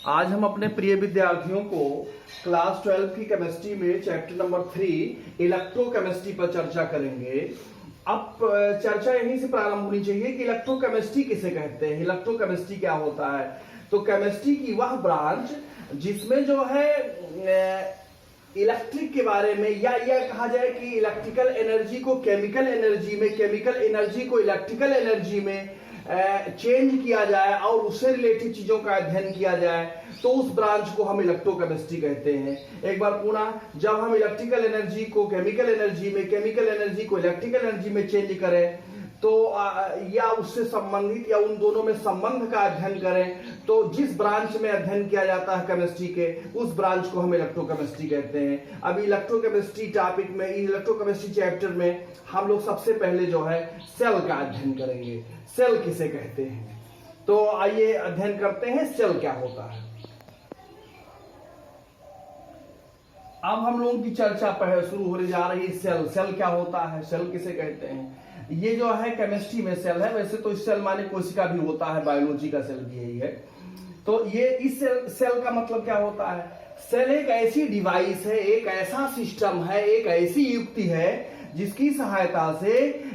आज हम अपने प्रिय विद्यार्थियों को क्लास 12 की केमिस्ट्री में चैप्टर नंबर 3 इलेक्ट्रोकेमिस्ट्री पर चर्चा करेंगे। अब चर्चा यहीं से प्रारंभ होनी चाहिए कि इलेक्ट्रोकेमिस्ट्री किसे कहते हैं, इलेक्ट्रोकेमिस्ट्री क्या होता है। तो केमिस्ट्री की वह ब्रांच जिसमें जो है इलेक्ट्रिक के बारे में या यह कहा जाए कि इलेक्ट्रिकल एनर्जी को केमिकल एनर्जी में, केमिकल एनर्जी को इलेक्ट्रिकल एनर्जी में चेंज किया जाए और उससे रिलेटेड चीजों का अध्ययन किया जाए, तो उस ब्रांच को हम इलेक्ट्रोकेमिस्ट्री कहते हैं। एक बार पुनः, जब हम इलेक्ट्रिकल एनर्जी को केमिकल एनर्जी में, केमिकल एनर्जी को इलेक्ट्रिकल एनर्जी में चेंज करें, तो या उससे संबंधित या उन दोनों में संबंध का अध्ययन करें, तो जिस ब्रांच में अध्ययन किया जाता है केमिस्ट्री के, उस ब्रांच को हम इलेक्ट्रोकेमिस्ट्री कहते हैं। अभी इलेक्ट्रोकेमिस्ट्री टॉपिक में, इलेक्ट्रोकेमिस्ट्री चैप्टर में हम लोग सबसे पहले जो है सेल का अध्ययन करेंगे। सेल किसे कहते हैं, तो आइए अध्ययन करते हैं सेल क्या होता है। अब हम लोगों की चर्चा शुरू होने जा रही है। सेल क्या होता है, सेल किसे कहते हैं। ये जो है केमिस्ट्री में सेल है, वैसे तो सेल माने कोशिका भी होता है, बायोलॉजी का सेल भी यही है। तो ये इस सेल का मतलब क्या होता है। सेल एक ऐसी डिवाइस है, एक ऐसा सिस्टम है, एक ऐसी युक्ति है जिसकी सहायता से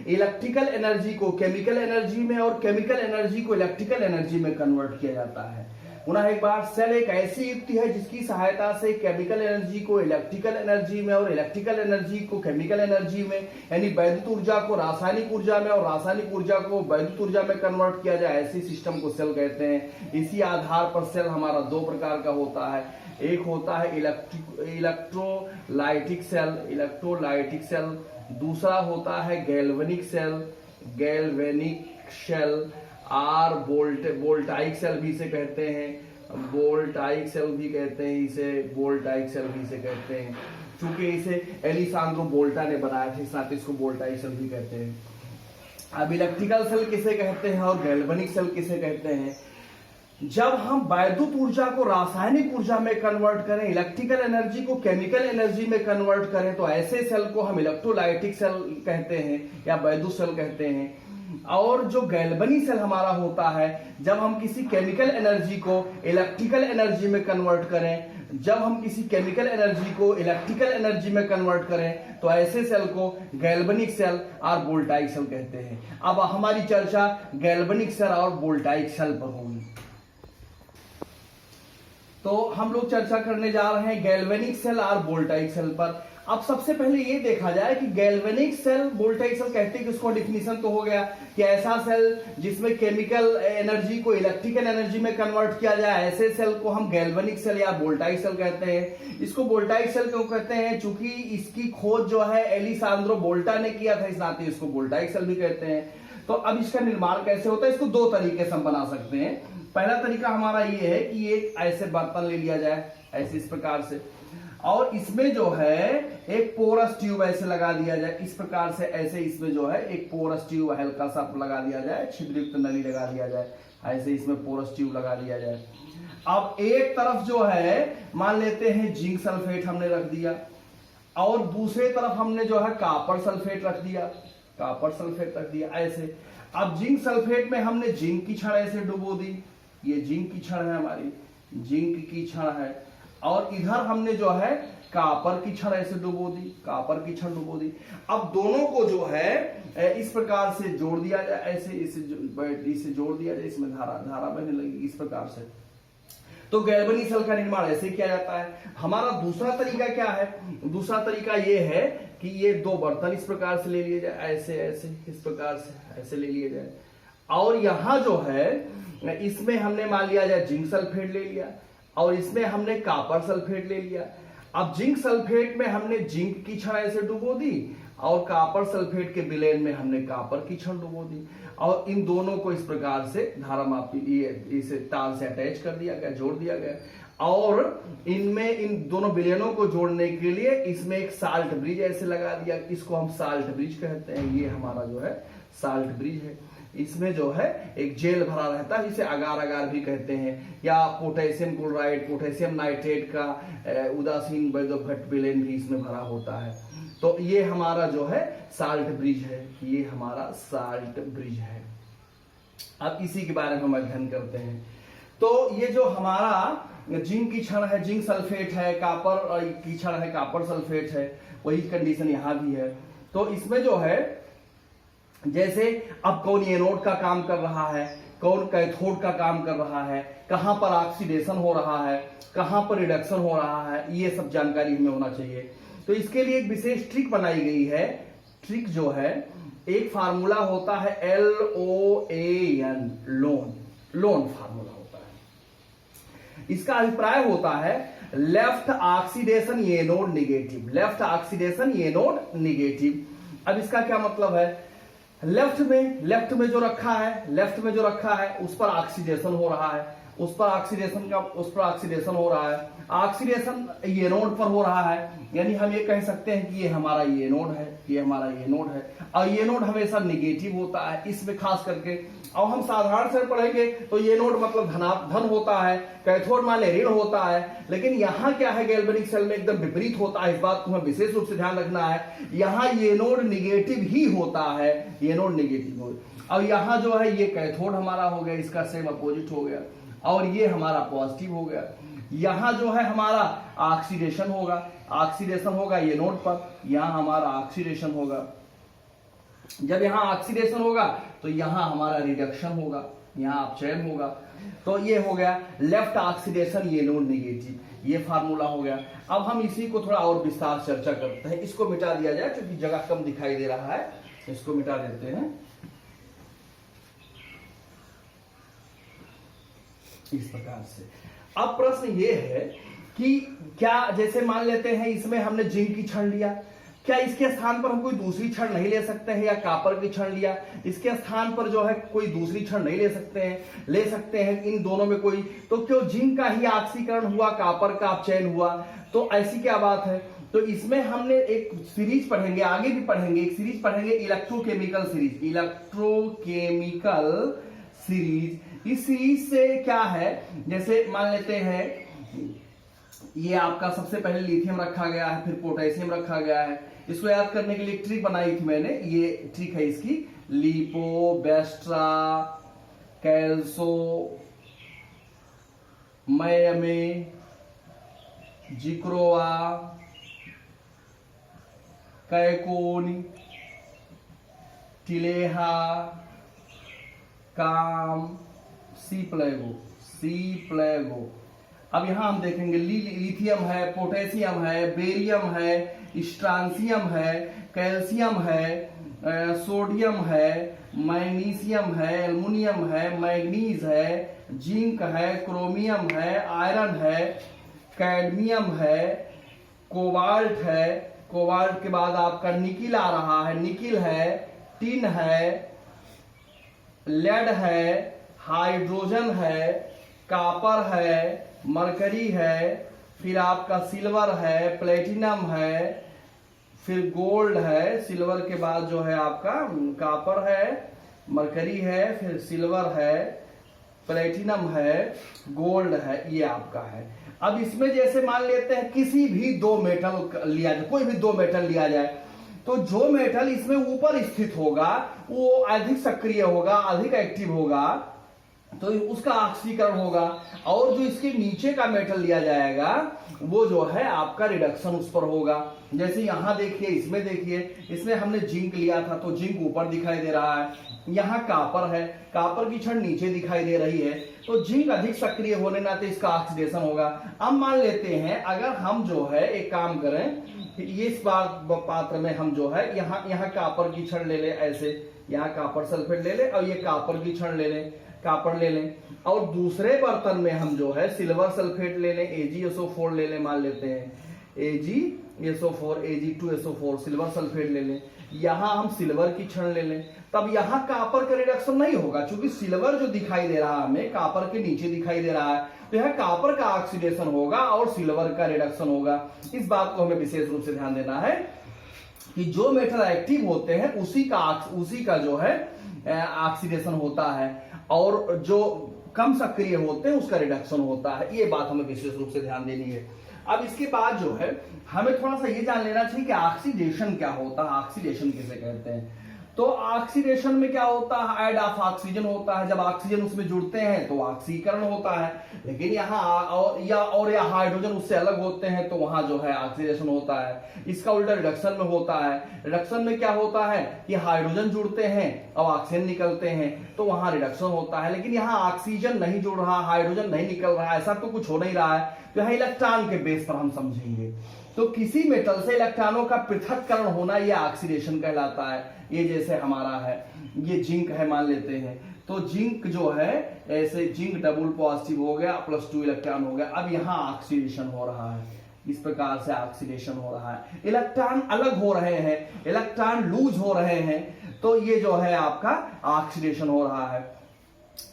इलेक्ट्रिकल एनर्जी को केमिकल एनर्जी में और केमिकल एनर्जी को इलेक्ट्रिकल एनर्जी में कन्वर्ट किया जाता है। पुनः एक बार, सेल एक ऐसी युक्ति है जिसकी सहायता से केमिकल एनर्जी को इलेक्ट्रिकल एनर्जी में और इलेक्ट्रिकल एनर्जी को केमिकल एनर्जी में, यानी वैद्युत ऊर्जा को रासायनिक ऊर्जा में और रासायनिक ऊर्जा को वैद्युत ऊर्जा में कन्वर्ट किया जाए, ऐसी सिस्टम को सेल कहते हैं। इसी आधार पर सेल हमारा दो प्रकार का होता है। एक होता है इलेक्ट्रोलाइटिक सेल, दूसरा होता है गैल्वेनिक सेल और वोल्टाइक सेल भी इसे कहते हैं। वोल्टाइक सेल भी कहते हैं इसे, वोल्टाइक सेल भी इसे कहते हैं। चूंकि इसे एलिसांद्रो वोल्टा ने बनाया था, इस नाते इसको वोल्टाइक सेल भी कहते हैं। अब इलेक्ट्रिकल सेल किसे कहते हैं और गैल्वेनिक सेल किसे कहते हैं। जब हम वैद्युत ऊर्जा को रासायनिक ऊर्जा में कन्वर्ट करें, इलेक्ट्रिकल एनर्जी को केमिकल एनर्जी में कन्वर्ट करें, तो ऐसे सेल को हम इलेक्ट्रोलाइटिक सेल कहते हैं या वैद्युत सेल कहते हैं। और जो गैल्वेनिक सेल हमारा होता है, जब हम किसी केमिकल एनर्जी को इलेक्ट्रिकल एनर्जी में कन्वर्ट करें, जब हम किसी केमिकल एनर्जी को इलेक्ट्रिकल एनर्जी में कन्वर्ट करें, तो ऐसे सेल को गैल्वेनिक सेल और वोल्टाइक सेल कहते हैं। अब हमारी चर्चा गैल्वेनिक सेल और वोल्टाइक सेल पर होगी। तो हम लोग चर्चा करने जा रहे हैं गैल्वेनिक सेल और वोल्टाइक सेल पर। अब सबसे पहले ये देखा जाए कि गैल्वेनिक सेल, वोल्टाइक सेल कहते हैं कि उसको डिफिनीशन तो हो गया कि ऐसा सेल जिसमें केमिकल एनर्जी को इलेक्ट्रिकल एनर्जी में कन्वर्ट किया जाए, ऐसे सेल को हम गैल्वेनिक सेल या वोल्टाइक सेल कहते हैं। इसको वोल्टाइक सेल क्यों कहते हैं, चूंकि इसकी खोज जो है एलिसांद्रो वोल्टा ने किया था, इस नाते इसको वोल्टाइक सेल भी कहते हैं। तो अब इसका निर्माण कैसे होता है, इसको दो तरीके से हम बना सकते हैं। पहला तरीका हमारा ये है कि एक ऐसे बर्तन ले लिया जाए, ऐसे इस प्रकार से, और इसमें जो है एक पोरस ट्यूब ऐसे लगा दिया जाए, इस प्रकार से ऐसे इसमें जो है एक पोरस ट्यूब हल्का सा लगा दिया जाए, छिद्रयुक्त नली लगा दिया जाए, ऐसे इसमें पोरस ट्यूब लगा दिया जाए। अब एक तरफ जो है मान लेते हैं जिंक सल्फेट हमने रख दिया, और दूसरे तरफ हमने जो है कॉपर सल्फेट रख दिया, ऐसे। अब जिंक सल्फेट में हमने जिंक की छड़ ऐसे डुबो दी, ये जिंक की छड़ है हमारी, जिंक की छड़ है, और इधर हमने जो है कॉपर की छड़ ऐसे डुबो दी, अब दोनों को जो है इस प्रकार से जोड़ दिया जाए, ऐसे इसे जोड़ दिया जाए, इसमें धारा बहने लगेगी इस प्रकार से। तो गैल्वेनिक सेल का निर्माण ऐसे किया जाता है। हमारा दूसरा तरीका क्या है, दूसरा तरीका ये है कि ये दो बर्तन इस प्रकार से ले लिए जाए, ऐसे इस प्रकार से ऐसे ले लिए जाए, और यहां जो है इसमें हमने मान लिया जाए जिंक सल्फेट ले लिया, और इसमें हमने कॉपर सल्फेट ले लिया। अब जिंक सल्फेट में हमने जिंक की छड़ ऐसे डुबो दी, और कॉपर सल्फेट के विलयन में हमने कॉपर की छड़ डुबो दी, और इन दोनों को इस प्रकार से धारामापी इसे तार से अटैच कर दिया गया, जोड़ दिया गया। और इनमें इन दोनों विलयनों को जोड़ने के लिए इसमें एक साल्ट ब्रिज ऐसे लगा दिया, इसको हम साल्ट ब्रिज कहते हैं। ये हमारा जो है साल्ट ब्रिज है। इसमें जो है एक जेल भरा रहता है, जिसे अगार अगार भी कहते हैं, या पोटेशियम क्लोराइड, पोटेशियम नाइट्रेट का उदासीन वैद्युत विलयन भी इसमें भरा होता है। तो ये हमारा जो है साल्ट ब्रिज है, ये हमारा साल्ट ब्रिज है। अब इसी के बारे में हम अध्ययन करते हैं। तो ये जो हमारा जिंक की क्षण है जिंक सल्फेट है, कॉपर की क्षण है कॉपर सल्फेट है, वही कंडीशन यहां भी है। तो इसमें जो है जैसे अब कौन एनोड का काम कर रहा है, कौन कैथोड का काम कर रहा है, कहां पर ऑक्सीडेशन हो रहा है, कहां पर रिडक्शन हो रहा है, ये सब जानकारी हमें होना चाहिए। तो इसके लिए एक विशेष ट्रिक बनाई गई है। ट्रिक जो है, एक फार्मूला होता है LOAN, लोन फार्मूला होता है। इसका अभिप्राय होता है left oxidation anode negative, left oxidation anode negative. अब इसका क्या मतलब है, लेफ्ट में जो रखा है उस पर ऑक्सीडेशन हो रहा है, उस पर ऑक्सीडेशन हो रहा है, ऑक्सीडेशन ये नोड पर हो रहा है, यानी हम ये कह सकते हैं कि ये हमारा ये नोड है, ये हमारा ये नोड है, और ये नोड हमेशा निगेटिव होता है इसमें खास करके। और हम साधारण से पढ़ेंगे तो ये नोड मतलब धन होता है, कैथोड माने ऋण होता है, लेकिन यहां क्या है गैल्वेनिक सेल में एकदम विपरीत होता है। इस बात को हमें विशेष रूप से ध्यान रखना है, यहां ये नोड निगेटिव ही होता है, ये नोड निगेटिव हो। अब यहां जो है ये कैथोड हमारा हो गया, इसका सेम अपोजिट हो गया, और ये हमारा पॉजिटिव हो गया। यहां जो है हमारा ऑक्सीडेशन होगा ये नोड पर, यहां हमारा ऑक्सीडेशन होगा। जब यहां ऑक्सीडेशन होगा तो यहां हमारा रिडक्शन होगा, यहां अपचयन होगा। तो ये हो गया लेफ्ट ऑक्सीडेशन ये नोड निगेटिव, ये फार्मूला हो गया। अब हम इसी को थोड़ा और विस्तार चर्चा करते हैं। इसको मिटा दिया जाए क्योंकि जगह कम दिखाई दे रहा है, इसको मिटा देते हैं इस प्रकार से। अब प्रश्न ये है कि क्या, जैसे मान लेते हैं इसमें हमने जिंक की क्षण लिया, क्या इसके स्थान पर हम कोई दूसरी क्षण नहीं ले सकते हैं, या कॉपर की क्षण लिया इसके स्थान पर जो है कोई दूसरी क्षण नहीं ले सकते हैं इन दोनों में कोई, तो क्यों जिंक का ही ऑक्सीकरण हुआ, कॉपर का अपचयन हुआ, तो ऐसी क्या बात है। तो इसमें हमने एक सीरीज पढ़ेंगे, आगे भी पढ़ेंगे, एक सीरीज पढ़ेंगे इलेक्ट्रोकेमिकल सीरीज। इस सीरीज से क्या है, जैसे मान लेते हैं ये आपका सबसे पहले लिथियम रखा गया है, फिर पोटेशियम रखा गया है। इसको याद करने के लिए एक ट्रिक बनाई थी मैंने, ये ट्रिक है इसकी, लिपो बेस्ट्रा कैल्सो मयमे जिक्रोआ कैकोन टिलेहा काम सी प्लेगो। अब यहां हम देखेंगे लिथियम है, पोटेशियम है, बेरियम है, स्ट्रांसियम है, कैल्शियम है, सोडियम है, मैग्नीशियम है, एल्युमिनियम है, मैग्नीज है, जिंक है, क्रोमियम है, आयरन है, कैडमियम है, कोबाल्ट है, कोबाल्ट के बाद आपका निकिल आ रहा है, निकिल है, टिन है, लेड है, हाइड्रोजन है, कॉपर है, मरकरी है, फिर आपका सिल्वर है, प्लेटिनम है, फिर गोल्ड है, सिल्वर के बाद जो है आपका कॉपर है, मरकरी है, फिर सिल्वर है, प्लेटिनम है, गोल्ड है, ये आपका है। अब इसमें जैसे मान लेते हैं किसी भी दो मेटल लिया जाए, कोई भी दो मेटल लिया जाए, तो जो मेटल इसमें ऊपर स्थित होगा वो अधिक सक्रिय होगा, अधिक एक्टिव होगा, तो उसका ऑक्सीकरण होगा, और जो इसके नीचे का मेटल लिया जाएगा वो जो है आपका रिडक्शन उस पर होगा। जैसे यहां देखिए, इसमें देखिए, इसमें हमने जिंक लिया था तो जिंक ऊपर दिखाई दे रहा है, यहां कॉपर है, कॉपर की क्षण नीचे दिखाई दे रही है, तो जिंक अधिक सक्रिय होने नाते इसका ऑक्सीडेशन होगा। अब मान लेते हैं अगर हम जो है एक काम करें, इस पात्र में हम जो है यहाँ कॉपर की क्षण ले ले, ऐसे यहाँ कॉपर सल्फेट ले ले, और ये कॉपर की क्षण ले लें, कॉपर ले लें, और दूसरे बर्तन में हम जो है सिल्वर सल्फेट ले लें, AgSO4 ले लें, मान लेते हैं AgSO4 Ag2SO4 सिल्वर सल्फेट ले लें, यहां हम सिल्वर की क्षण ले लें, तब यहां कॉपर का रिडक्शन नहीं होगा, क्योंकि सिल्वर जो दिखाई दे रहा है हमें कॉपर के नीचे दिखाई दे रहा है, तो यहां कॉपर का ऑक्सीडेशन होगा और सिल्वर का रिडक्शन होगा। इस बात को हमें विशेष रूप से ध्यान देना है कि जो मेटल एक्टिव होते हैं उसी का जो है ऑक्सीडेशन होता है, और जो कम सक्रिय होते हैं उसका रिडक्शन होता है। ये बात हमें विशेष रूप से ध्यान देनी है। अब इसके बाद जो है हमें थोड़ा सा ये जान लेना चाहिए कि ऑक्सीडेशन क्या होता है, ऑक्सीडेशन किसे कहते हैं। तो ऑक्सीडेशन में क्या होता है, ऐड ऑफ ऑक्सीजन होता है। जब ऑक्सीजन उसमें जुड़ते हैं तो ऑक्सीकरण होता है, लेकिन यहाँ या हाइड्रोजन उससे अलग होते हैं तो वहां जो है ऑक्सीडेशन होता है। इसका उल्टा रिडक्शन में होता है। रिडक्शन में क्या होता है कि हाइड्रोजन जुड़ते हैं और ऑक्सीजन निकलते हैं तो वहां रिडक्शन होता है, लेकिन यहाँ ऑक्सीजन नहीं जुड़ रहा, हाइड्रोजन नहीं निकल रहा, ऐसा तो कुछ हो नहीं रहा है। तो यहाँ इलेक्ट्रॉन के बेस पर हम समझेंगे। तो किसी मेटल से इलेक्ट्रॉनों का पृथक्करण होना यह ऑक्सीडेशन कहलाता है। ये जैसे हमारा है, ये जिंक है मान लेते हैं, तो जिंक जो है ऐसे जिंक डबल पॉजिटिव हो गया, +2 इलेक्ट्रॉन हो गया। अब यहाँ ऑक्सीडेशन हो रहा है, इस प्रकार से ऑक्सीडेशन हो रहा है, इलेक्ट्रॉन अलग हो रहे हैं, इलेक्ट्रॉन लूज हो रहे हैं, तो ये जो है आपका ऑक्सीडेशन हो रहा है।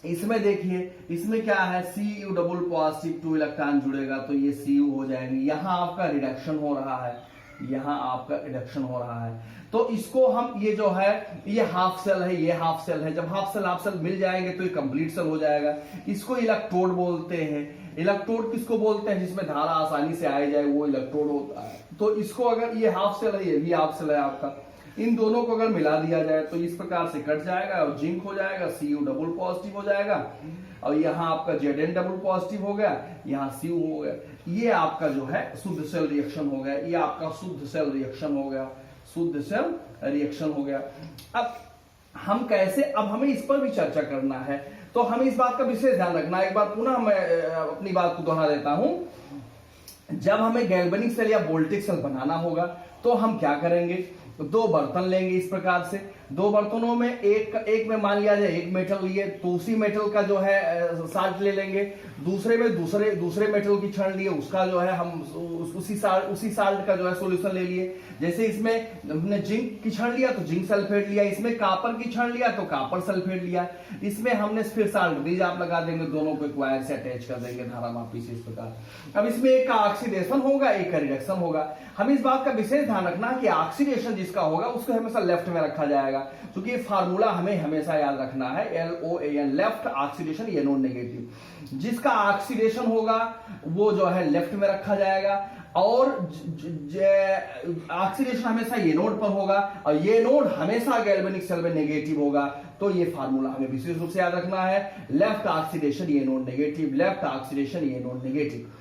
इसमें देखिए, इसमें क्या है, Cu डबल पॉजिटिव 2 इलेक्ट्रॉन जुड़ेगा तो ये Cu हो जाएंगे। यहां आपका रिडक्शन हो रहा है, यहां आपका रिडक्शन हो रहा है। तो इसको हम, ये जो है ये हाफ सेल है, ये हाफ सेल है। जब हाफ सेल मिल जाएंगे तो ये कंप्लीट सेल हो जाएगा। इसको इलेक्ट्रोड बोलते हैं। इलेक्ट्रोड किसको बोलते हैं, जिसमें धारा आसानी से आ जाए वो इलेक्ट्रोड होता है। तो इसको अगर ये हाफ सेल है, ये भी हाफ सेल है आपका, इन दोनों को अगर मिला दिया जाए तो इस प्रकार से कट जाएगा और जिंक हो जाएगा, Cu डबल पॉजिटिव हो जाएगा, और यहाँ आपका Zn डबल पॉजिटिव हो गया, यहाँ Cu हो गया। ये आपका जो है शुद्ध सेल रिएक्शन हो गया, ये आपका शुद्ध सेल रिएक्शन हो गया, शुद्ध सेल रिएक्शन हो गया। अब हम कैसे, अब हमें इस पर भी चर्चा करना है, तो हमें इस बात का विशेष ध्यान रखना है। एक बार पुनः मैं अपनी बात को दोहरा देता हूं। जब हमें गैल्वेनिक सेल या वोल्टिक सेल बनाना होगा तो हम क्या करेंगे, 2 बर्तन लेंगे। इस प्रकार से 2 बर्तनों में एक में मान लिया जाए एक मेटल लिए, तो उसी मेटल का जो है साल्ट ले लेंगे। दूसरे में दूसरे मेटल की छड़ लिए, उसका जो है हम उसी साल्ट का जो है सॉल्यूशन ले लिए। जैसे इसमें हमने जिंक की छड़ लिया तो जिंक सल्फेट लिया, इसमें कॉपर की छड़ लिया तो कॉपर सल्फेट लिया। इसमें हमने फिर साल्ट ब्रिज आप लगा देंगे, दोनों को एक वायर से अटैच कर देंगे धारामापी से, इस प्रकार। अब इसमें एक का ऑक्सीडेशन होगा, एक का रिडक्शन होगा। हम इस बात का विशेष ध्यान रखना कि ऑक्सीडेशन जिसका होगा उसको हमेशा लेफ्ट में रखा जाएगा, क्योंकि ये फार्मूला हमें हमेशा याद रखना है, LOAN, लेफ्ट ऑक्सीडेशन, ये नॉन नेगेटिव। जिसका ऑक्सीडेशन होगा वो जो है लेफ्ट में रखा जाएगा, और ऑक्सीडेशन हमेशा ये नोड पर होगा, और ये नोड हमेशा गैल्वेनिक सेल में नेगेटिव होगा। तो ये फार्मूला हमें विशेष रूप से याद रखना है, लेफ्ट ऑक्सीडेशन ये नोड नेगेटिव, लेफ्ट ऑक्सीडेशन ये नोड नेगेटिव।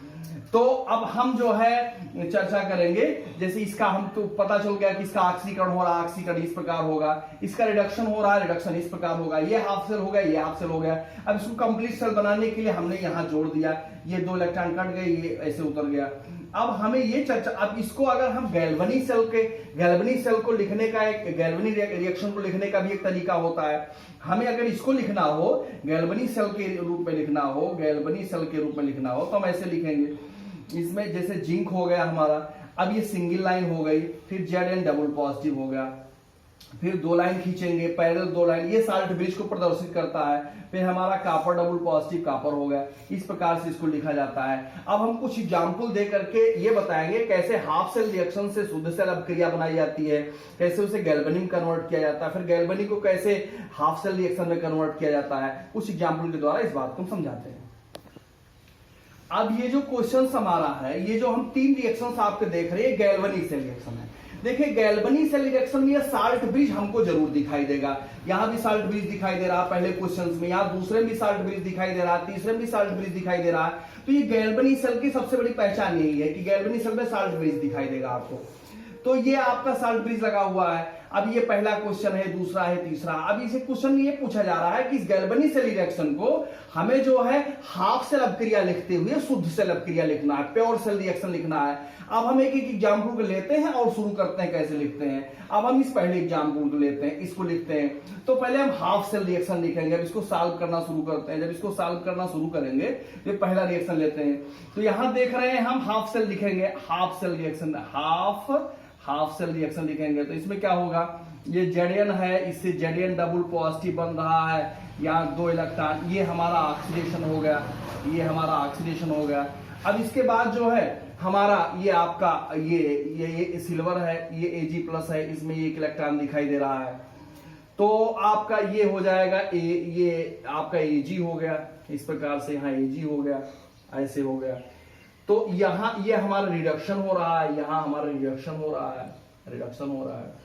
तो अब हम जो है चर्चा करेंगे, जैसे इसका हम तो पता चल गया कि इसका ऑक्सीकरण हो रहा है, ऑक्सीकरण इस प्रकार होगा, इसका रिडक्शन हो रहा है, रिडक्शन इस प्रकार होगा, ये हाफ सेल हो गया, ये हाफ सेल हो गया। अब इसको कंप्लीट सेल बनाने के लिए हमने यहां जोड़ दिया, ये 2 इलेक्ट्रॉन कट गए, ये ऐसे उतर गया। अब हमें ये चर्चा, अब इसको अगर हम गैल्वेनिक सेल को लिखने का, एक गैल्वेनिक रिएक्शन को लिखने का भी एक तरीका होता है। हमें अगर इसको लिखना हो, गैल्वेनिक सेल के रूप में लिखना हो, गैल्वेनिक सेल के रूप में लिखना हो, तो हम ऐसे लिखेंगे। इसमें जैसे जिंक हो गया हमारा, अब ये सिंगल लाइन हो गई, फिर Zn डबल पॉजिटिव हो गया, फिर 2 लाइन खींचेंगे, पैरेलल 2 लाइन, ये साल्ट ब्रिज को प्रदर्शित करता है। फिर हमारा कॉपर डबल पॉजिटिव कॉपर हो गया, इस प्रकार से इसको लिखा जाता है। अब हम कुछ एग्जाम्पल दे करके ये बताएंगे कैसे हाफ सेल रिएक्शन से शुद्ध सेल अभिक्रिया बनाई जाती है, कैसे उसे गैल्वेनिक कन्वर्ट किया जाता है, फिर गैल्वेनिक को कैसे हाफ सेल रिएक्शन में कन्वर्ट किया जाता है। कुछ एग्जाम्पल के द्वारा इस बात को समझाते हैं। अब ये जो क्वेश्चन हमारा है, ये जो हम 3 रिएक्शंस आपके देख रहे हैं, गैल्वेनिक सेल रिएक्शन है। देखिए गैल्वेनिक सेल रिएक्शन में ये साल्ट ब्रिज हमको जरूर दिखाई देगा। यहां भी साल्ट ब्रिज दिखाई दे रहा है पहले क्वेश्चंस में, यहां दूसरे में भी साल्ट ब्रिज दिखाई दे रहा है, तीसरे में भी साल्ट ब्रिज दिखाई दे रहा है। तो ये गैल्वेनिक सेल की सबसे बड़ी पहचान यही है कि गैल्वेनिक सेल में साल्ट ब्रिज दिखाई देगा आपको। तो ये आपका साल्ट ब्रिज लगा हुआ है। अब ये पहला क्वेश्चन है, दूसरा है, तीसरा। अब इसे क्वेश्चन में ये पूछा जा रहा है कि इस गैल्वेनिक सेल रिएक्शन को हमें जो है हाफ सेल अभिक्रिया लिखते हुए शुद्ध सेल अभिक्रिया लिखना है, प्योर सेल रिएक्शन लिखना है। अब हम एक एग्जाम्पल को लेते हैं और शुरू करते हैं कैसे लिखते हैं। अब हम इस पहले एग्जाम्पल को लेते हैं, इसको लिखते हैं। तो पहले हम हाफ सेल रिएक्शन लिखेंगे, अब इसको सॉल्व करना शुरू करते हैं। जब इसको सॉल्व करना शुरू करेंगे तो पहला रिएक्शन लेते हैं। तो यहां देख रहे हैं हम हाफ सेल लिखेंगे, half cell reaction, half cell reaction लिखेंगे। तो इसमें क्या होगा, ये Zn है, इससे Zn डबल पॉजिटिव बन रहा है, यहाँ 2 इलेक्ट्रॉन, ये हमारा ऑक्सीडेशन हो गया, ये हमारा ऑक्सीडेशन हो गया। अब इसके बाद जो है हमारा ये आपका ये सिल्वर है, ये Ag+ है, इसमें एक इलेक्ट्रॉन दिखाई दे रहा है। तो आपका ये हो जाएगा ये आपका Ag हो गया, इस प्रकार से यहाँ Ag हो गया, ऐसे हो गया। तो यहां ये हमारा रिडक्शन हो रहा है, यहां हमारा रिडक्शन हो रहा है, रिडक्शन हो रहा है।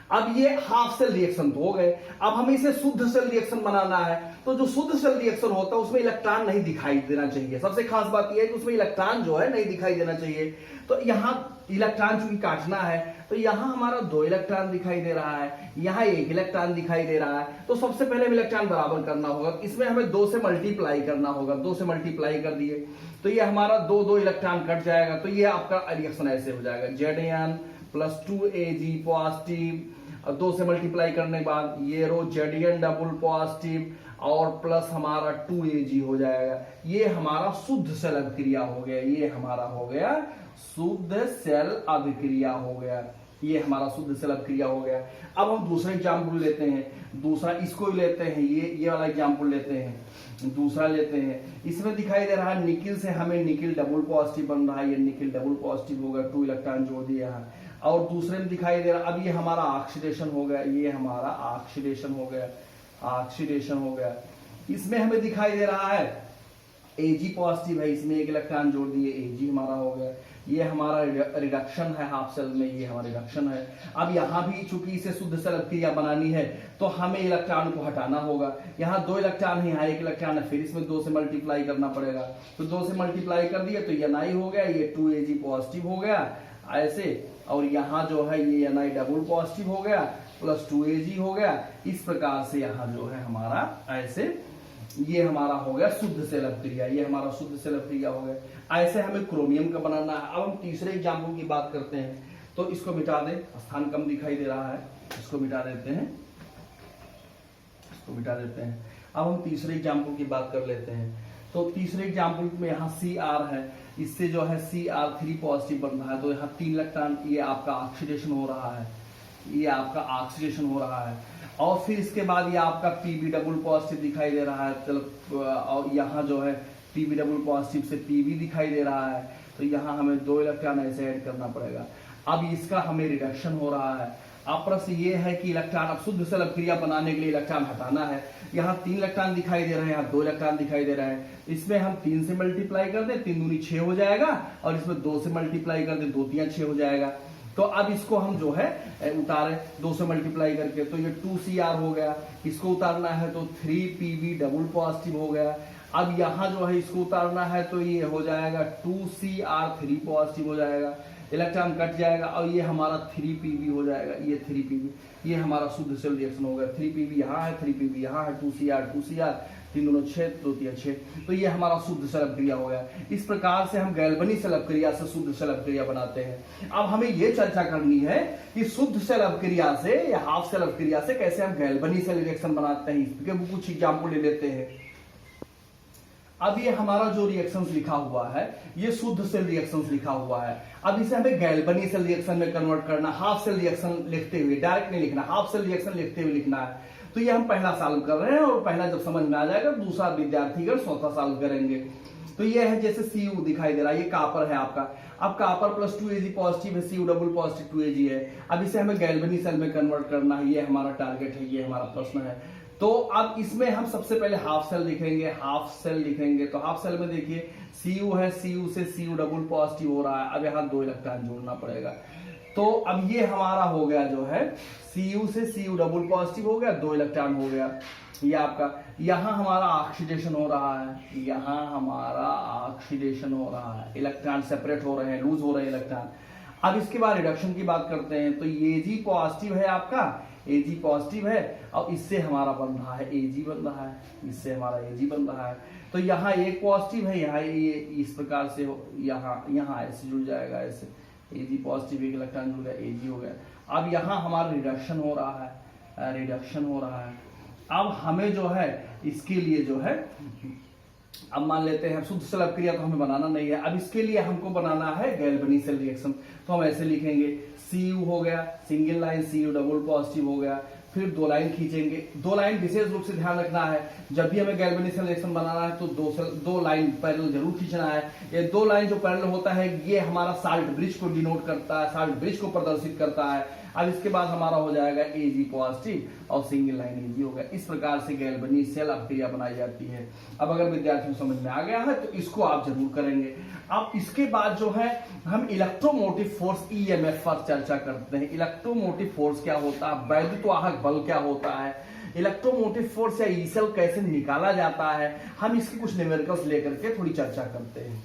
अब ये हाफ सेल रिएक्शन तो हो गए, अब हमें इसे शुद्ध सेल रिएक्शन बनाना है। तो जो शुद्ध सेल रिएक्शन होता है उसमें इलेक्ट्रॉन नहीं दिखाई देना चाहिए। सबसे खास बात यह है कि उसमें इलेक्ट्रॉन जो है नहीं दिखाई देना चाहिए। तो यहाँ इलेक्ट्रॉन चूंकि काटना है तो यहाँ हमारा 2 इलेक्ट्रॉन दिखाई दे रहा है, यहाँ 1 इलेक्ट्रॉन दिखाई दे रहा है। तो सबसे पहले हम इलेक्ट्रॉन बराबर करना होगा, इसमें हमें 2 से मल्टीप्लाई करना होगा। 2 से मल्टीप्लाई कर दिए तो ये हमारा 2 इलेक्ट्रॉन कट जाएगा। तो ये आपका रिएक्शन ऐसे हो जाएगा, Zn प्लस 2Ag पॉजिटिव, 2 से मल्टीप्लाई करने के बाद ये रो Zn डबल पॉजिटिव और प्लस हमारा 2Ag हो जाएगा। ये हमारा शुद्ध सेल अभिक्रिया हो गया, ये हमारा हो गया शुद्ध सेल अभिक्रिया हो गया, ये हमारा शुद्ध सेल अभिक्रिया हो गया। अब हम दूसरा एग्जाम्पल लेते हैं, दूसरा इसको लेते हैं, ये वाला एग्जाम्पल लेते हैं, दूसरा लेते हैं। इसमें दिखाई दे रहा है निकिल से हमें निकिल डबल पॉजिटिव बन रहा है, ये निकिल डबल पॉजिटिव होगा, 2 इलेक्ट्रॉन जोड़ दिया यहाँ। और दूसरे में दिखाई दे रहा, अब ये हमारा ऑक्सीडेशन हो गया, ये हमारा ऑक्सीडेशन हो गया, ऑक्सीडेशन हो गया। इसमें हमें दिखाई दे रहा है Ag पॉजिटिव है, इसमें 1 इलेक्ट्रॉन जोड़ दिए, Ag हमारा हो गया। ये हमारा रिडक्शन है हाफ सेल में, ये हमारा रिडक्शन है। अब यहाँ भी चूंकि इसे शुद्ध सेल अभिक्रिया बनानी है तो हमें इलेक्ट्रॉन को हटाना होगा। यहाँ 2 इलेक्ट्रॉन है, यहाँ 1 इलेक्ट्रॉन है, फिर इसमें 2 से मल्टीप्लाई करना पड़ेगा। तो 2 से मल्टीप्लाई कर दिया तो ये Ni हो गया, ये 2Ag पॉजिटिव हो गया ऐसे, और यहाँ जो है ये Ni डबल पॉजिटिव हो गया प्लस 2Ag हो गया। इस प्रकार से यहाँ जो है हमारा ऐसे ये हमारा हो गया शुद्ध सेल अभिक्रिया, ये हमारा शुद्ध सेल अभिक्रिया हो गया। ऐसे हमें क्रोमियम का बनाना है। अब हम तीसरे एग्जाम्पल की बात करते हैं, तो इसको मिटा दें, स्थान कम दिखाई दे रहा है, इसको मिटा देते हैं, इसको मिटा देते हैं। अब हम तीसरे एग्जाम्पल की बात कर लेते हैं। तो तीसरे एग्जाम्पल में यहाँ Cr है, इससे जो है Cr3 पॉजिटिव बन रहा है। तो यहाँ 3 इलेक्ट्रॉन, ये आपका ऑक्सीडेशन हो रहा है, ये आपका ऑक्सीडेशन हो रहा है। और फिर इसके बाद ये आपका Pb डबल पॉजिटिव दिखाई दे रहा है, चलो, और यहाँ जो है Pb डबल पॉजिटिव से Pb दिखाई दे रहा है। तो यहाँ हमें 2 इलेक्ट्रॉन ऐसे ऐड करना पड़ेगा। अब इसका हमें रिडक्शन हो रहा है। अब प्रश्न ये है कि इलेक्ट्रॉन, अब शुद्ध सेल अभिक्रिया बनाने के लिए इलेक्ट्रॉन हटाना है। यहाँ 3 इलेक्ट्रॉन दिखाई दे रहे हैं, यहाँ 2 इलेक्ट्रॉन दिखाई दे रहे हैं। इसमें हम 3 से मल्टीप्लाई कर दें, 3 दूनी 6 हो जाएगा, और इसमें 2 से मल्टीप्लाई कर दें, 2 3 6 हो जाएगा। तो अब इसको हम जो है उतारे 2 से मल्टीप्लाई करके, तो ये 2Cr हो गया। इसको उतारना है तो 3Pb डबल पॉजिटिव हो गया। अब यहाँ जो है इसको उतारना है तो ये हो जाएगा 2Cr3 पॉजिटिव हो जाएगा, इलेक्ट्रॉन कट जाएगा और ये हमारा 3Pb हो जाएगा, ये 3Pb, ये हमारा शुद्ध सेल रिएक्शन हो गया। 3Pb यहाँ है, 3Pb यहाँ है, 2Cr 3 दूनी 6, 2 3 6। तो ये हमारा शुद्ध सेल अभिक्रिया हो गया। इस प्रकार से हम गैल्वेनिक सेल अभिक्रिया से शुद्ध सेल अभिक्रिया बनाते हैं। अब हमें ये चर्चा करनी है कि शुद्ध सेल अभिक्रिया से या हाफ सेल अभिक्रिया से कैसे हम गैल्वेनिक सेल रिएक्शन बनाते हैं। इसके कुछ एग्जाम्पल ले लेते हैं। अब ये हमारा जो रिएक्शंस लिखा हुआ है ये शुद्ध सेल रिएक्शंस लिखा हुआ है। अब इसे हमें गैल्वेनिक सेल रिएक्शन में कन्वर्ट करना, हाफ सेल रिएक्शन लिखते हुए, डायरेक्ट नहीं लिखना, हाफ सेल रिएक्शन लिखते हुए लिखना है। तो ये हम पहला साल कर रहे हैं और पहला जब समझ में आ जाएगा दूसरा विद्यार्थीगण चौथा साल करेंगे। तो ये है जैसे Cu दिखाई दे रहा है, ये कापर है आपका। अब कापर प्लस 2Ag पॉजिटिव है, Cu डबल पॉजिटिव 2Ag है। अब इसे हमें गैल्वेनिक सेल में कन्वर्ट करना है, ये हमारा टारगेट है, ये हमारा प्रश्न है। तो अब इसमें हम सबसे पहले हाफ सेल लिखेंगे, हाफ सेल लिखेंगे। तो हाफ सेल में देखिए Cu है, Cu से Cu डबल पॉजिटिव हो रहा है। अब यहाँ 2 इलेक्ट्रॉन जोड़ना पड़ेगा। तो अब ये हमारा हो गया जो है Cu से Cu डबल पॉजिटिव हो गया, 2 इलेक्ट्रॉन हो गया ये आपका। यहाँ हमारा ऑक्सीडेशन हो रहा है, यहाँ हमारा ऑक्सीडेशन हो रहा है, इलेक्ट्रॉन सेपरेट हो रहे हैं, लूज हो रहे हैं इलेक्ट्रॉन। अब इसके बाद रिडक्शन की बात करते हैं। तो Ag पॉजिटिव है आपका, Ag पॉजिटिव है और इससे हमारा बन रहा है Ag बन रहा है, इससे हमारा Ag बन रहा है। तो यहाँ एक पॉजिटिव है, यहाँ ये इस प्रकार से यहाँ ऐसे जुड़ जाएगा, ऐसे Ag पॉजिटिव, 1 इलेक्ट्रॉन जुड़ गया, Ag हो गया। अब यहाँ हमारा रिडक्शन हो रहा है, रिडक्शन हो रहा है। अब हमें जो है इसके लिए जो है, अब मान लेते हैं शुद्ध सेल अभिक्रिया तो हमें बनाना नहीं है। अब इसके लिए हमको बनाना है गैल्वेनिक सेल रिएक्शन। तो हम ऐसे लिखेंगे, Cu हो गया, single line Cu double positive हो गया, फिर 2 लाइन खींचेंगे। 2 लाइन विशेष रूप से ध्यान रखना है, जब भी हमें गैल्वेनिक सेल रिएक्शन बनाना है तो 2 लाइन पैरेलल जरूर खींचना है। ये 2 लाइन जो पैरेलल होता है ये हमारा साल्ट ब्रिज को डिनोट करता है, साल्ट ब्रिज को प्रदर्शित करता है। अब इसके बाद हमारा हो जाएगा Ag पॉजिटिव और सिंगल लाइन Ag होगा। इस प्रकार से गैल्वेनिक सेल अभिक्रिया बनाई जाती है। अब अगर विद्यार्थियों को समझ में आ गया है तो इसको आप जरूर करेंगे। अब इसके बाद जो है हम इलेक्ट्रोमोटिव फोर्स EMF पर चर्चा करते हैं। इलेक्ट्रोमोटिव फोर्स क्या होता है, वैद्युत वाहक बल क्या होता है, इलेक्ट्रोमोटिव फोर्स या ई सेल कैसे निकाला जाता है, हम इसकी कुछ न्यूमेरिकल्स लेकर के थोड़ी चर्चा करते हैं।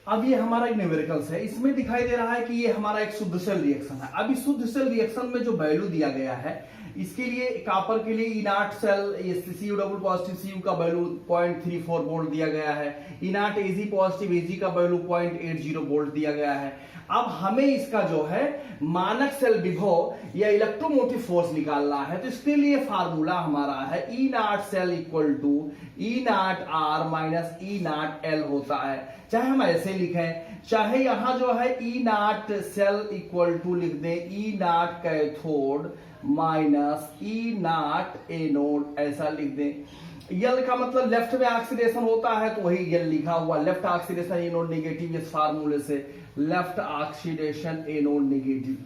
अब ये हमारा एक न्यूमेरिकल्स है, इसमें दिखाई दे रहा है कि ये हमारा एक शुद्ध सेल रिएक्शन है। अब इस शुद्ध सेल रिएक्शन में जो वैल्यू दिया गया है, इसके लिए कॉपर के लिए E naught cell Cu double positive Cu का वैल्यू 0.34 वोल्ट दिया गया है, इनाट Ag पॉजिटिव Ag का वैल्यू 0.80 वोल्ट दिया गया है। अब हमें इसका जो है मानक सेल विभव या इलेक्ट्रोमोटिव फोर्स निकालना है, तो इसके लिए फार्मूला हमारा है E naught cell equal to E naught R minus E naught L होता है। चाहे हम ऐसे लिखें, चाहे यहां जो है E naught cell equal to लिख दें ई नाट कैथोड माइनस ई नाट एनोड, ऐसा लिख दें। यल का मतलब लेफ्ट में ऑक्सीडेशन होता है तो वही यल लिखा हुआ, लेफ्ट ऑक्सीडेशन एनोड नेगेटिव, इस फार्मूले से लेफ्ट ऑक्सीडेशन एनोड नेगेटिव।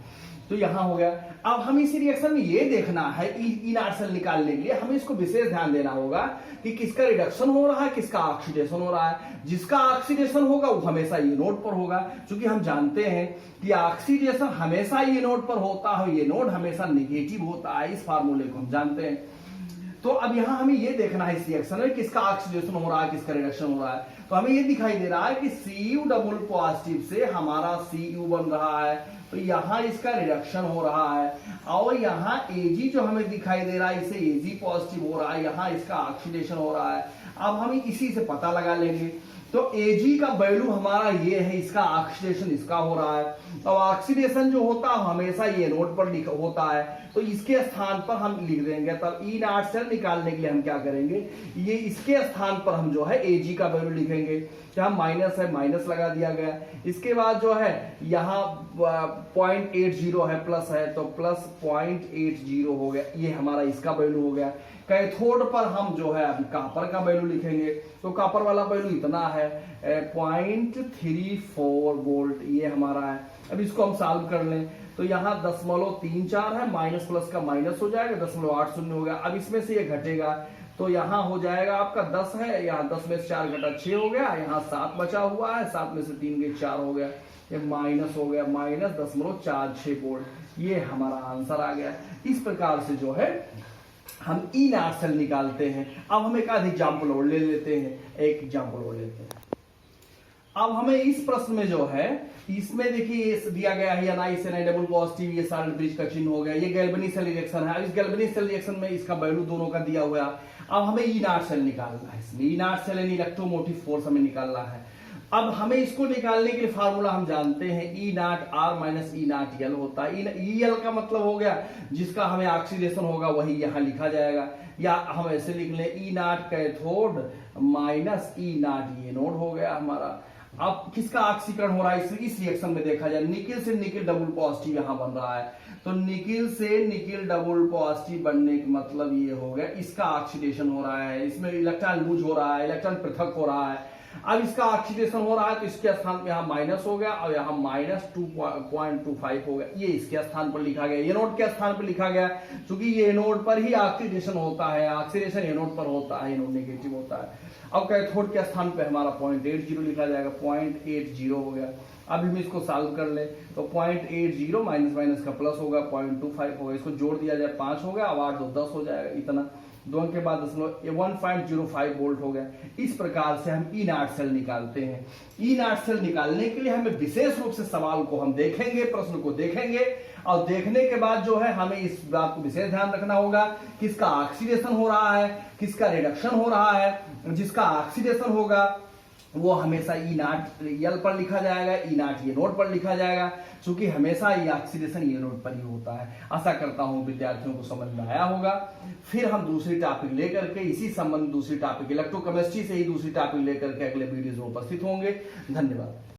तो यहां हो गया। अब हम इसी रिएक्शन में ये देखना है इनाट सेल निकालने के लिए हमें इसको विशेष ध्यान देना होगा कि किसका रिडक्शन हो रहा है, किसका ऑक्सीडेशन हो रहा है। जिसका ऑक्सीडेशन होगा वो हमेशा ये नोड पर होगा, क्योंकि हम जानते हैं कि ऑक्सीडेशन हमेशा ये नोड पर होता है, ये नोड हमेशा नेगेटिव होता है। इस फार्मूले को हम जानते हैं। तो अब यहां हमें ये देखना है इस रिएक्शन में किसका ऑक्सीडेशन हो रहा है, किसका रिडक्शन हो रहा है। तो हमें ये दिखाई दे रहा है कि Cu डबल पॉजिटिव से हमारा Cu बन रहा है, तो यहां इसका रिडक्शन हो रहा है। और यहां Ag जो हमें दिखाई दे रहा है, इसे Ag पॉजिटिव हो रहा है, यहां इसका ऑक्सीडेशन हो रहा है। अब हम इसी से पता लगा लेंगे। तो Ag का वैल्यू हमारा ये है, इसका ऑक्सीडेशन इसका हो रहा है। अब ऑक्सीडेशन जो होता है हमेशा ये नोड पर होता है, तो इसके स्थान पर हम लिख देंगे। तब ई नाट सेल निकालने के लिए हम क्या करेंगे, ये इसके स्थान पर हम जो है Ag का वैल्यू लिखेंगे। जहां माइनस है माइनस लगा दिया गया। इसके बाद जो है यहाँ 0.80 है, प्लस है तो प्लस 0.80 हो गया, ये हमारा इसका वैल्यू हो गया। कैथोड पर हम जो है अभी कॉपर का वैल्यू लिखेंगे, तो कॉपर वाला वैल्यू इतना है 0.34 वोल्ट, ये हमारा है। अब इसको हम सॉल्व कर लें तो यहाँ 0.34 है, माइनस प्लस का माइनस हो जाएगा, 0.80 हो गया। अब इसमें से ये घटेगा तो यहाँ हो जाएगा आपका 10 है, यहाँ 10 में से 4 घटा 6 हो गया, यहाँ 7 बचा हुआ है, 7 में से 3 के 4 हो गया, ये माइनस हो गया, माइनस 0.46 वोल्ट, ये हमारा आंसर आ गया। इस प्रकार से जो है हम ई नाट सेल निकालते हैं। अब हम एक आध एग्जाम्पल और ले लेते हैं, एक एग्जाम्पल और लेते हैं। अब हमें इस प्रश्न में जो है, इसमें देखिए दिया गया है NiSN डबल पॉजिटिव, ये साल्ट ब्रिज का चिन्ह हो गया, ये गैल्वेनिक सेल रिएक्शन है। अब इस गैल्वेनिक सेल रिएक्शन में इसका वैल्यू दोनों का दिया हुआ है। अब हमें ई नाट सेल निकालना है, इसमें ई नाट सेल यानी इलेक्ट्रोमोटिव फोर्स हमें निकालना है। अब हमें इसको निकालने के लिए फार्मूला हम जानते हैं, ई नाट आर माइनस ई नाट यल होता है। ई यल का मतलब हो गया जिसका हमें ऑक्सीडेशन होगा वही यहाँ लिखा जाएगा, या हम ऐसे लिख लें ई नाट कैथोड माइनस ई नाट ये नोड हो गया हमारा। अब किसका ऑक्सीकरण हो रहा है इस रिएक्शन में देखा जाए, निकिल से निकिल डबल पॉजिटिव यहां बन रहा है, तो निकिल से निकिल डबल पॉजिटिव बनने का मतलब ये हो गया इसका ऑक्सीडेशन हो रहा है, इसमें इलेक्ट्रॉन लूज हो रहा है, इलेक्ट्रॉन पृथक हो रहा है। अब इसका ऑक्सीडेशन हो रहा है तो इसके स्थान पे यहाँ माइनस हो गया और यहाँ माइनस 2.25 हो गया, ये इसके स्थान पर लिखा गया, ये नोड के स्थान पर लिखा गया, क्योंकि ये नोड पर ही ऑक्सीडेशन होता है, ऑक्सीडेशन ये नोड पर होता है, ये नोड नेगेटिव होता है। अब कैथोड के स्थान पे हमारा 0.80 लिखा जाएगा, 0.80 हो गया। अब हम इसको सॉल्व कर ले तो 0.80 माइनस माइनस का प्लस होगा, 0.25 होगा, इसको जोड़ दिया जाए 5 हो गया, अब 8 2 10 हो जाएगा, इतना 2 के बाद 1.05 वोल्ट हो गया। इस प्रकार से हम ई नाट सेल निकालते हैं। ई नाट सेल निकालने के लिए हमें विशेष रूप से सवाल को हम देखेंगे, प्रश्न को देखेंगे, और देखने के बाद जो है हमें इस बात को विशेष ध्यान रखना होगा किसका ऑक्सीडेशन हो रहा है, किसका रिडक्शन हो रहा है। जिसका ऑक्सीडेशन होगा वो हमेशा ई नाट यल पर लिखा जाएगा, ई नाट ये नोड पर लिखा जाएगा, क्योंकि हमेशा ये ऑक्सीडेशन ये नोड पर ही होता है। आशा करता हूं विद्यार्थियों को समझ में आया होगा। फिर हम दूसरी टॉपिक लेकर के इसी संबंध दूसरी टॉपिक इलेक्ट्रोकेमिस्ट्री से ही दूसरी टॉपिक लेकर के अगले वीडियोज में उपस्थित होंगे। धन्यवाद।